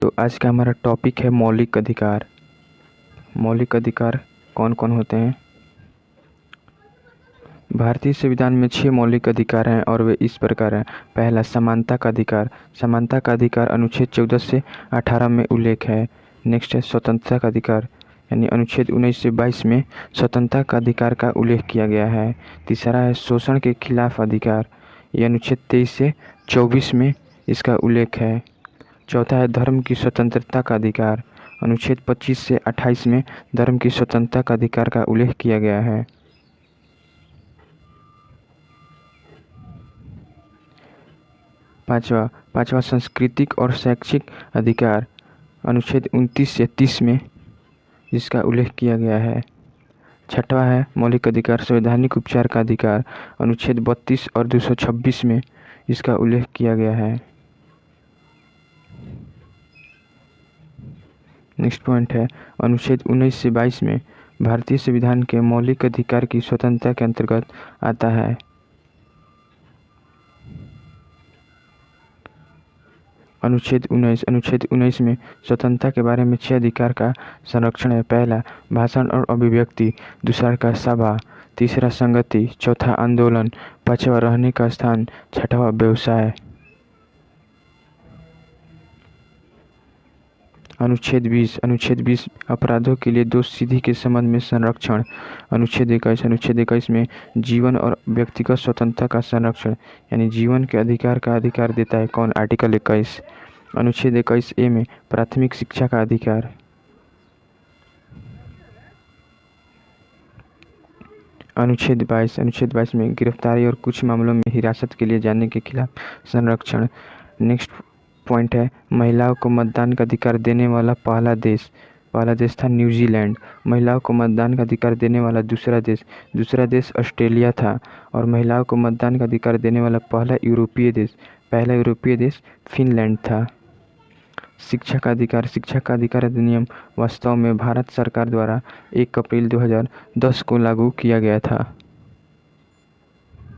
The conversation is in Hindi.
तो आज का हमारा टॉपिक है मौलिक अधिकार। मौलिक अधिकार कौन कौन होते हैं? भारतीय संविधान में 6 मौलिक अधिकार हैं और वे इस प्रकार हैं। पहला, समानता का अधिकार। समानता का अधिकार अनुच्छेद 14 से 18 में उल्लेख है। नेक्स्ट है स्वतंत्रता का अधिकार, यानी अनुच्छेद 19 से 22 में स्वतंत्रता का अधिकार का उल्लेख किया गया है। तीसरा है शोषण के खिलाफ अधिकार, ये अनुच्छेद 23 से 24 में इसका उल्लेख है। चौथा है धर्म की स्वतंत्रता का अधिकार, अनुच्छेद 25 से 28 में धर्म की स्वतंत्रता का अधिकार का उल्लेख किया गया है। पांचवा सांस्कृतिक और शैक्षिक अधिकार, अनुच्छेद 29 से 30 में जिसका उल्लेख किया गया है। छठवां है मौलिक अधिकार संवैधानिक उपचार का अधिकार, अनुच्छेद 32 और 226 में इसका उल्लेख किया गया है। नेक्स्ट पॉइंट है अनुच्छेद 19 से 22 में भारतीय संविधान के मौलिक अधिकार की स्वतंत्रता के अंतर्गत आता है। अनुच्छेद 19 में स्वतंत्रता के बारे में 6 अधिकार का संरक्षण है। पहला, भाषण और अभिव्यक्ति। दूसरा का सभा। तीसरा, संगति। चौथा, आंदोलन। पांचवा, रहने का स्थान। छठवा, व्यवसाय। अनुच्छेद 20 अपराधों के लिए दोषसिद्धि के संबंध में संरक्षण। अनुच्छेद 21 में जीवन और व्यक्तिगत स्वतंत्रता का संरक्षण, यानी जीवन के अधिकार का अधिकार देता है कौन? आर्टिकल 21। अनुच्छेद 21A में प्राथमिक शिक्षा का अधिकार। अनुच्छेद 22 में गिरफ्तारी और कुछ मामलों में हिरासत के लिए जाने के खिलाफ संरक्षण। नेक्स्ट पॉइंट है महिलाओं को मतदान का अधिकार देने वाला पहला देश था न्यूजीलैंड। महिलाओं को मतदान का अधिकार देने वाला दूसरा देश ऑस्ट्रेलिया था। और महिलाओं को मतदान का अधिकार देने वाला पहला यूरोपीय देश फिनलैंड था। शिक्षा का अधिकार अधिनियम वास्तव में भारत सरकार द्वारा 1 अप्रैल 2010 को लागू किया गया था।